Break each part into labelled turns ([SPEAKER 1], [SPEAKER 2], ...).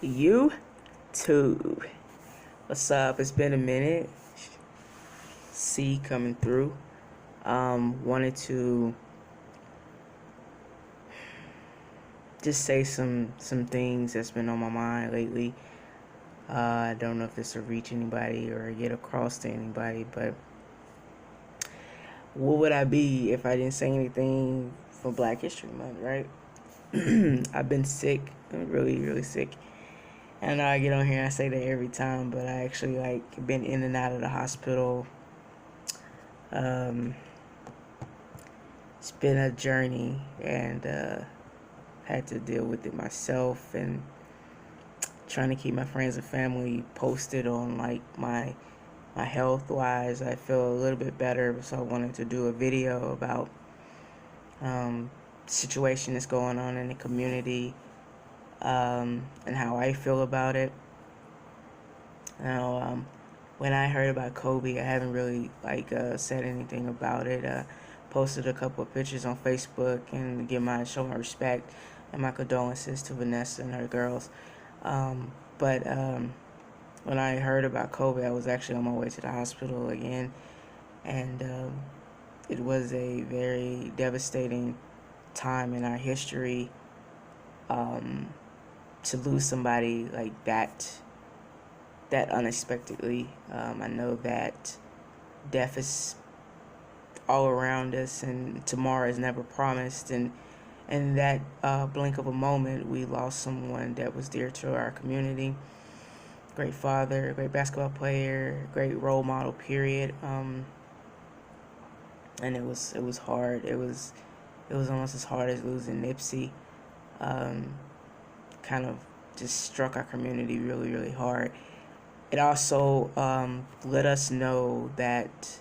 [SPEAKER 1] YouTube. What's up? It's been a minute. C coming through. Wanted to just say some things that's been on my mind lately. I don't know if this will reach anybody or get across to anybody, but what would I be if I didn't say anything for Black History Month, right? I've been sick, really, really sick. I know I get on here and I say that every time, but I actually been in and out of the hospital. Um, it's been a journey, and had to deal with it myself, and trying to keep my friends and family posted on my health wise. I feel a little bit better, so I wanted to do a video about situation that's going on in the community, and how I feel about it. Now, when I heard about Kobe, I haven't really said anything about it. Posted a couple of pictures on Facebook and show my respect and my condolences to Vanessa and her girls. But when I heard about Kobe, I was actually on my way to the hospital again, and it was a very devastating time in our history, to lose somebody like that unexpectedly. I know that death is all around us, and tomorrow is never promised, and in that blink of a moment, we lost someone that was dear to our community. Great father, great basketball player, great role model, period. And it was hard. It was almost as hard as losing Nipsey. Kind of just struck our community really, really hard. It also let us know that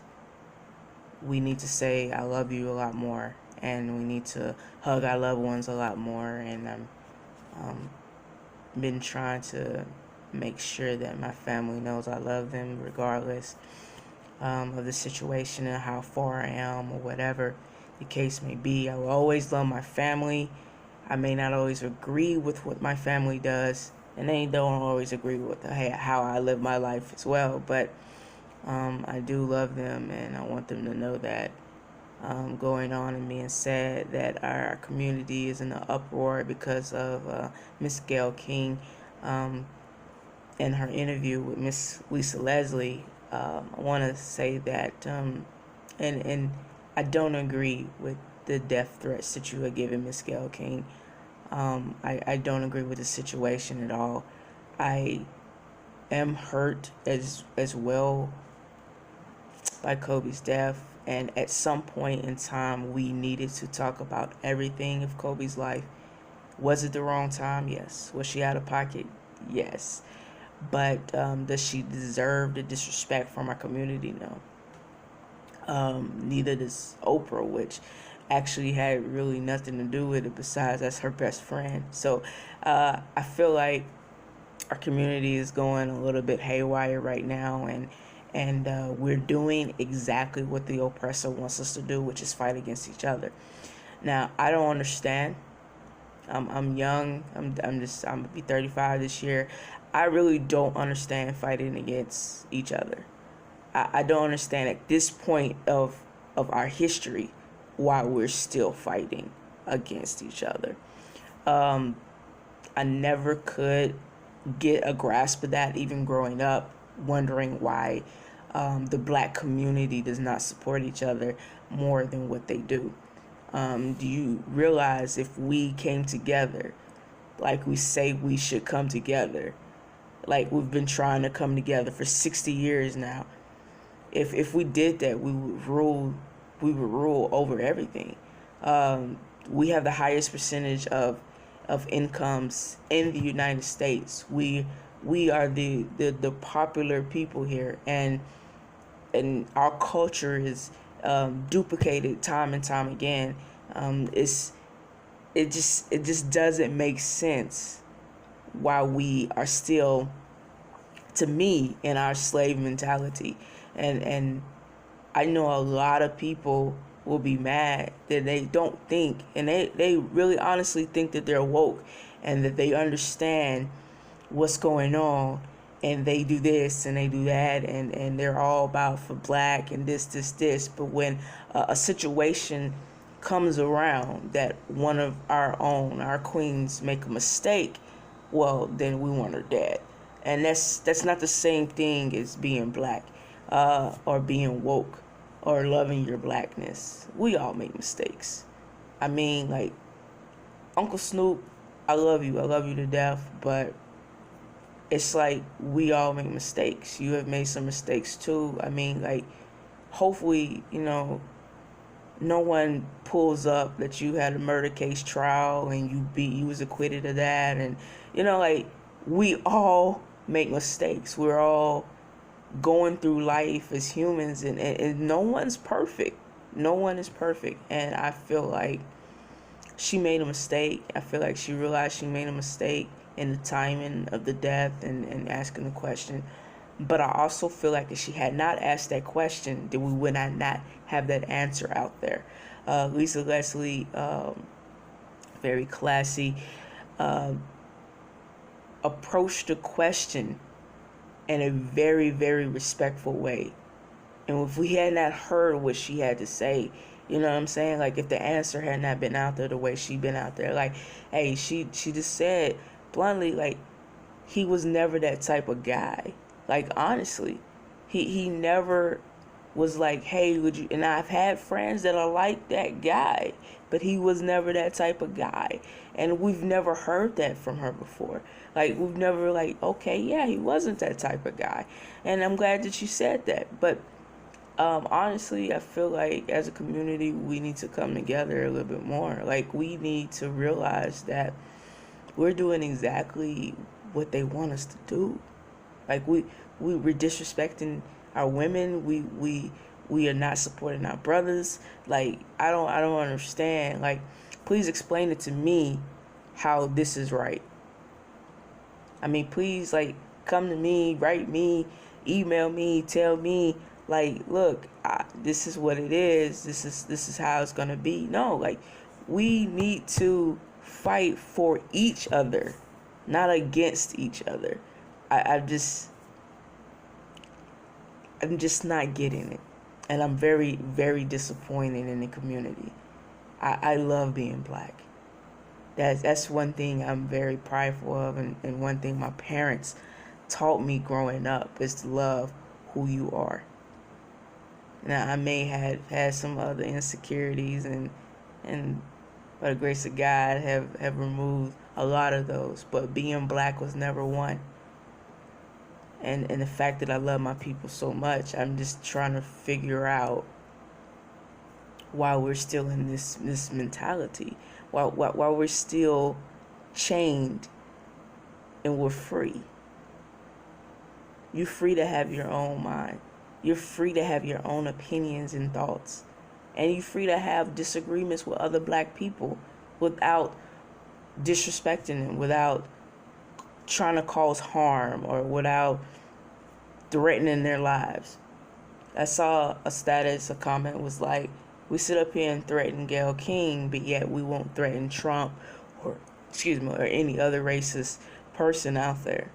[SPEAKER 1] we need to say I love you a lot more, and we need to hug our loved ones a lot more. And I've been trying to make sure that my family knows I love them regardless of the situation and how far I am or whatever the case may be. I will always love my family. I may not always agree with what my family does, and they don't always agree with how I live my life as well, but I do love them, and I want them to know that. Going on and being sad that our community is in an uproar because of Miss Gayle King, in her interview with Miss Lisa Leslie. I want to say that, and I don't agree with the death threats that you are giving Miss Gayle King. I don't agree with the situation at all. I am hurt as well by Kobe's death, and at some point in time we needed to talk about everything of Kobe's life. Was it the wrong time? Yes. Was she out of pocket? Yes. But does she deserve the disrespect from our community? No. Neither does Oprah, which actually had really nothing to do with it besides that's her best friend. So I feel like our community is going a little bit haywire right now, and we're doing exactly what the oppressor wants us to do, which is fight against each other. Now, I don't understand. I'm young. I'm gonna be 35 this year. I really don't understand fighting against each other. I don't understand at this point of our history why we're still fighting against each other. I never could get a grasp of that, even growing up, wondering why the Black community does not support each other more than what they do. Do you realize if we came together like we say we should come together, like we've been trying to come together for 60 years now, if we did that, we would rule over everything. We have the highest percentage of incomes in the United States. We are the popular people here, and our culture is duplicated time and time again. It just doesn't make sense why we are still, to me, in our slave mentality. And I know a lot of people will be mad that they don't think, and they really honestly think that they're woke and that they understand what's going on, and they do this and they do that, and they're all about for black and this, but when a situation comes around that one of our queens make a mistake, well, then we want her dead. And that's not the same thing as being black, or being woke, or loving your blackness. We all make mistakes. I mean, like, Uncle Snoop, I love you to death, but it's like we all make mistakes. You have made some mistakes too. I mean, like, hopefully, no one pulls up that you had a murder case trial and you was acquitted of that. And like, we all make mistakes. We're all going through life as humans, and no one's perfect. No one is perfect. And I feel like she made a mistake. I feel like she realized she made a mistake in the timing of the death and asking the question. But I also feel like if she had not asked that question, then we would not have that answer out there. Lisa Leslie, very classy, approached the question in a very, very respectful way. And if we had not heard what she had to say, you know what I'm saying? Like, if the answer had not been out there the way she been out there, like, hey, she just said bluntly, like, he was never that type of guy. Like, honestly, he never was like, hey, would you? And I've had friends that are like that guy, but he was never that type of guy. And we've never heard that from her before. Like, we've never, like, okay, yeah, he wasn't that type of guy. And I'm glad that you said that. But honestly, I feel like as a community, we need to come together a little bit more. Like, we need to realize that we're doing exactly what they want us to do. Like, we're disrespecting our women. We are not supporting our brothers. Like, I don't understand. Like, please explain it to me how this is right. I mean, please, like, come to me, write me, email me, tell me, like, look, this is what it is. This is how it's gonna be. No, like, we need to fight for each other, not against each other. I'm just not getting it, and I'm very, very disappointed in the community. I love being black. That's one thing I'm very prideful of, and one thing my parents taught me growing up is to love who you are. Now, I may have had some other insecurities, and by the grace of God have removed a lot of those, but being black was never one. And the fact that I love my people so much, I'm just trying to figure out why we're still in this mentality, while we're still chained and we're free. You're free to have your own mind. You're free to have your own opinions and thoughts. And you're free to have disagreements with other black people without disrespecting them, without trying to cause harm, or without threatening their lives. I saw a status, a comment was like, we sit up here and threaten Gayle King, but yet we won't threaten Trump or any other racist person out there.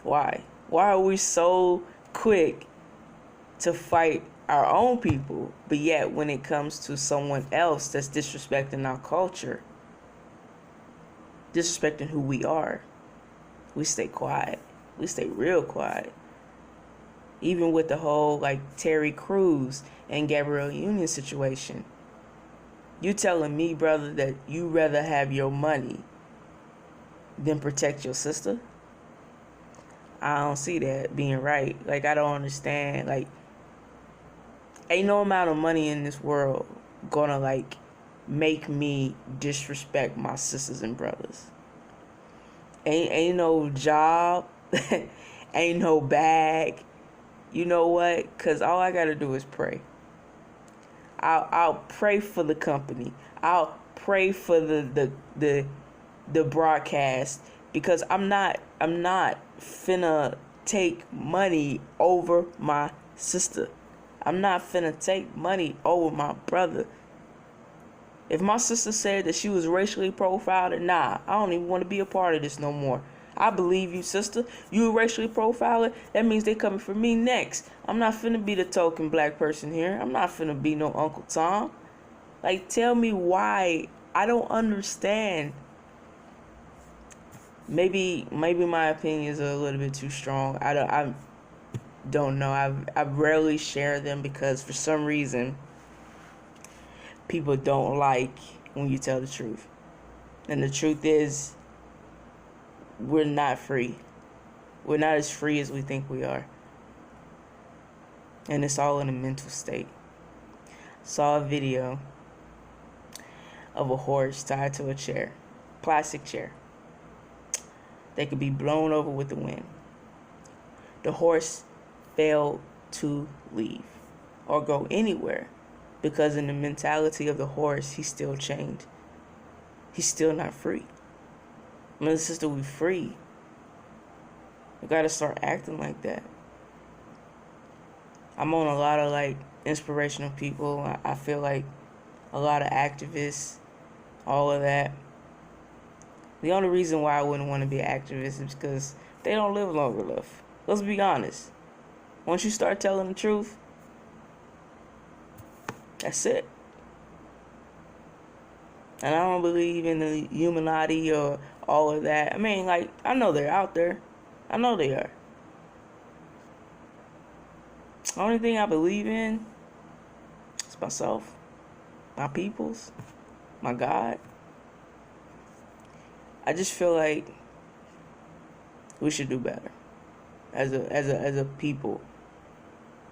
[SPEAKER 1] Why? Why are we so quick to fight our own people, but yet when it comes to someone else that's disrespecting our culture, disrespecting who we are, we stay quiet. We stay real quiet. Even with the whole, like, Terry Crews and Gabrielle Union situation. You telling me, brother, that you rather have your money than protect your sister? I don't see that being right. Like, I don't understand. Like, ain't no amount of money in this world gonna, like, make me disrespect my sisters and brothers. Ain't no job, ain't no bag. You know what? Because all I gotta do is pray. I'll pray for the company. I'll pray for the broadcast, because I'm not finna take money over my sister. I'm not finna take money over my brother. If my sister said that she was racially profiled, nah, I don't even want to be a part of this no more. I believe you, sister. You racially profiler, that means they coming for me next. I'm not finna be the token black person here. I'm not finna be no Uncle Tom. Like, tell me why. I don't understand. Maybe my opinions are a little bit too strong. I don't know. I rarely share them because for some reason people don't like when you tell the truth. And the truth is, we're not free. We're not as free as we think we are. And it's all in a mental state. Saw a video of a horse tied to a chair, plastic chair. They could be blown over with the wind. The horse failed to leave or go anywhere because in the mentality of the horse, he's still chained. He's still not free. My sister, we free. We gotta start acting like that. I'm on a lot of like inspirational people. I feel like a lot of activists, all of that. The only reason why I wouldn't want to be an activist is because they don't live long enough. Let's be honest. Once you start telling the truth, that's it. And I don't believe in the Illuminati or all of that. I mean, like, I know they're out there. I know they are. The only thing I believe in is myself, my peoples, my God. I just feel like we should do better as a people,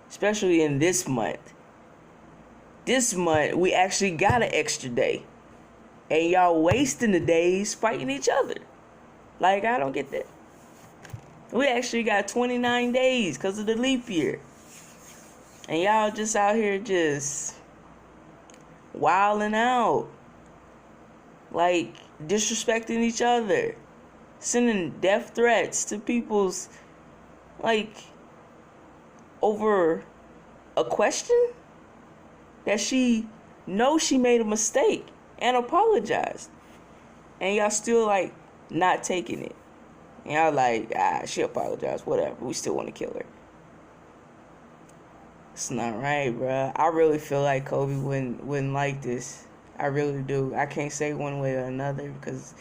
[SPEAKER 1] especially in this month. This month we actually got an extra day, and y'all wasting the days fighting each other. Like, I don't get that. We actually got 29 days because of the leap year, and y'all just out here just wilding out, like disrespecting each other, sending death threats to people's, like, over a question that she knows she made a mistake and apologized, and y'all still like not taking it. And y'all like, she apologized, whatever, we still want to kill her. It's not right, bruh. I really feel like Kobe wouldn't like this. I really do. I can't say one way or another because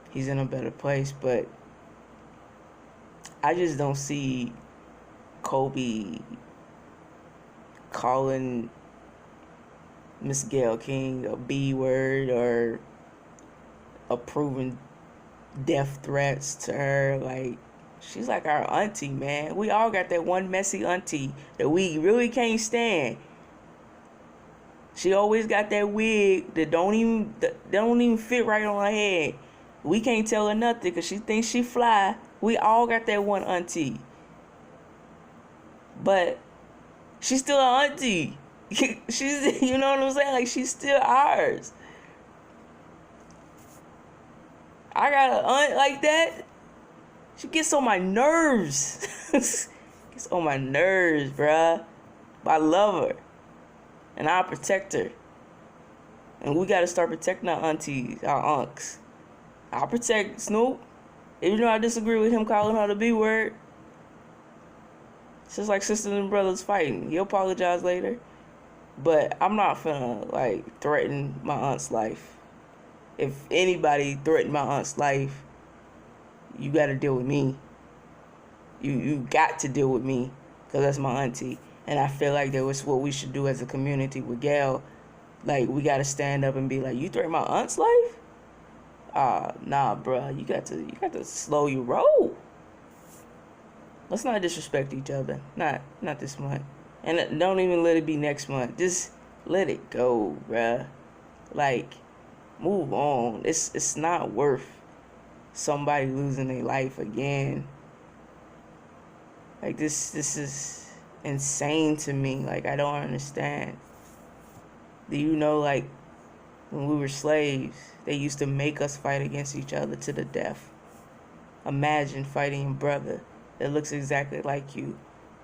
[SPEAKER 1] he's in a better place, but I just don't see Kobe calling Miss Gayle King a B word or approving death threats to her. Like, she's like our auntie, man. We all got that one messy auntie that we really can't stand. She always got that wig that don't even fit right on her head. We can't tell her nothing because she thinks she fly. We all got that one auntie. But she's still an auntie. She's, you know what I'm saying? Like, she's still ours. I got an aunt like that. She gets on my nerves. Gets on my nerves, bruh. But I love her. And I'll protect her. And we gotta start protecting our aunties, our unks. I'll protect Snoop. Even though I disagree with him calling her the B word. It's just like sisters and brothers fighting. He'll apologize later. But I'm not finna, like, threaten my aunt's life. If anybody threatened my aunt's life, you gotta deal with me. You got to deal with me. Because that's my auntie. And I feel like that was what we should do as a community with Gayle. Like, we gotta stand up and be like, you threaten my aunt's life? Nah, bruh. You got to slow your roll. Let's not disrespect each other. Not this month. And don't even let it be next month. Just let it go, bruh. Like, move on. It's not worth somebody losing their life again. Like, this is insane to me. Like, I don't understand. Do you know, like, when we were slaves, they used to make us fight against each other to the death. Imagine fighting a brother that looks exactly like you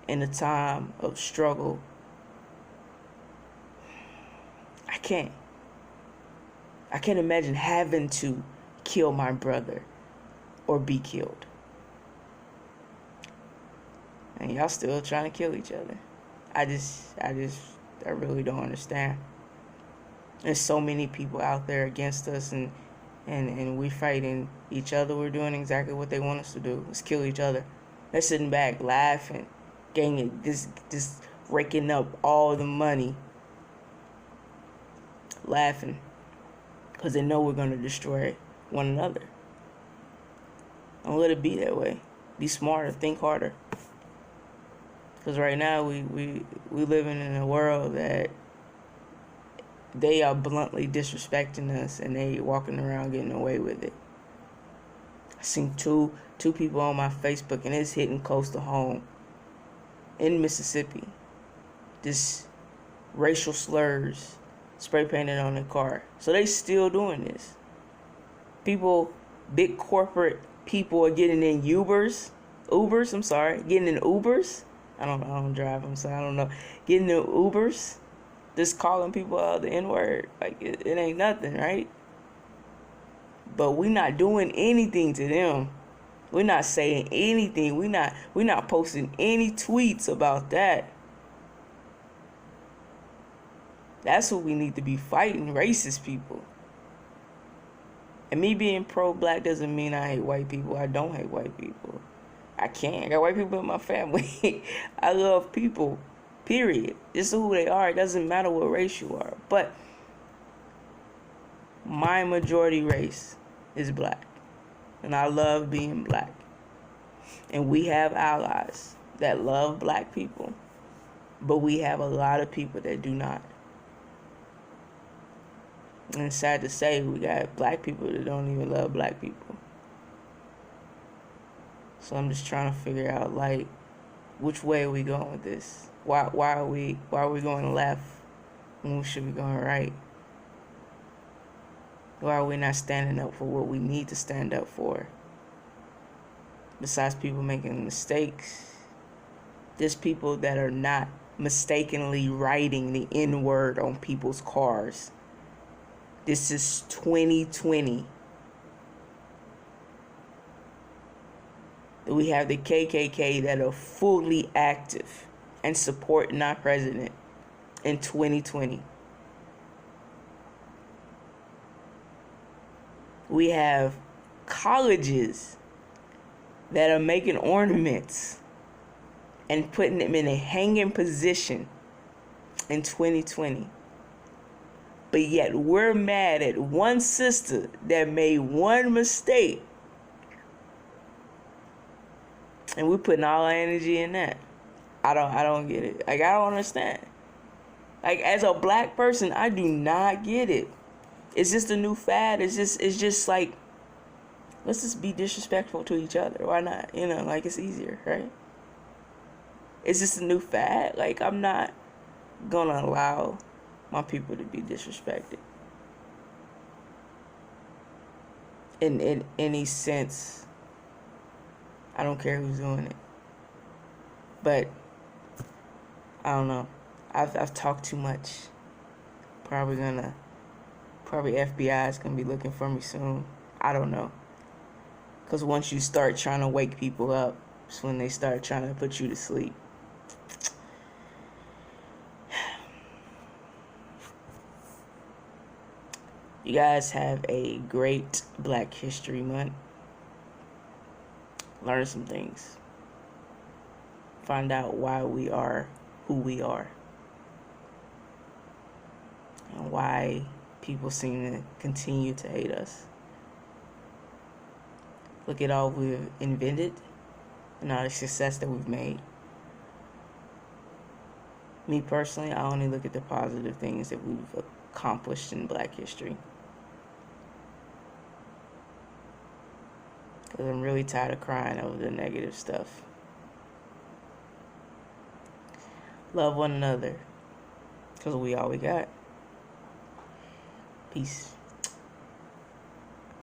[SPEAKER 1] in a time of struggle. I can't. I can't imagine having to kill my brother or be killed. And y'all still trying to kill each other. I really don't understand. There's so many people out there against us, and we fighting each other. We're doing exactly what they want us to do. Let's kill each other. They're sitting back, laughing, getting this raking up all the money, laughing, because they know we're going to destroy one another. Don't let it be that way. Be smarter, think harder. Because right now we living in a world that they are bluntly disrespecting us, and they walking around getting away with it. I seen two people on my Facebook, and it's hitting close to home. In Mississippi, this racial slurs spray painted on their car. So they still doing this. People, big corporate people are getting in Ubers. Getting in Ubers. I don't drive them, so I don't know. Getting in Ubers, just calling people out the N-word. Like, it ain't nothing, right? But we not doing anything to them. We're not saying anything. We're not posting any tweets about that. That's what we need to be fighting, racist people. And me being pro-black doesn't mean I hate white people. I don't hate white people. I can't. I got white people in my family. I love people, period. This is who they are. It doesn't matter what race you are. But my majority race is black. And I love being black. And we have allies that love black people. But we have a lot of people that do not. And it's sad to say, we got black people that don't even love black people. So I'm just trying to figure out, like, which way are we going with this? Why are we going left when we should be going right? Why are we not standing up for what we need to stand up for? Besides people making mistakes, there's people that are not mistakenly writing the N-word on people's cars. This is 2020. We have the KKK that are fully active and supporting our president in 2020. We have colleges that are making ornaments and putting them in a hanging position in 2020. But yet we're mad at one sister that made one mistake. And we're putting all our energy in that. I don't get it. Like, I don't understand. Like, as a black person, I do not get it. It's just a new fad. It's just like, let's just be disrespectful to each other. Why not? You know, like, it's easier, right? It's just a new fad. Like, I'm not gonna allow my people to be disrespected in any sense. I don't care who's doing it. But I don't know. I've talked too much. Probably FBI is gonna be looking for me soon. I don't know. Cause once you start trying to wake people up, it's when they start trying to put you to sleep. You guys have a great Black History Month. Learn some things. Find out why we are who we are. And why people seem to continue to hate us. Look at all we've invented and all the success that we've made. Me personally, I only look at the positive things that we've accomplished in Black history. Because I'm really tired of crying over the negative stuff. Love one another. Because we all we got. Peace.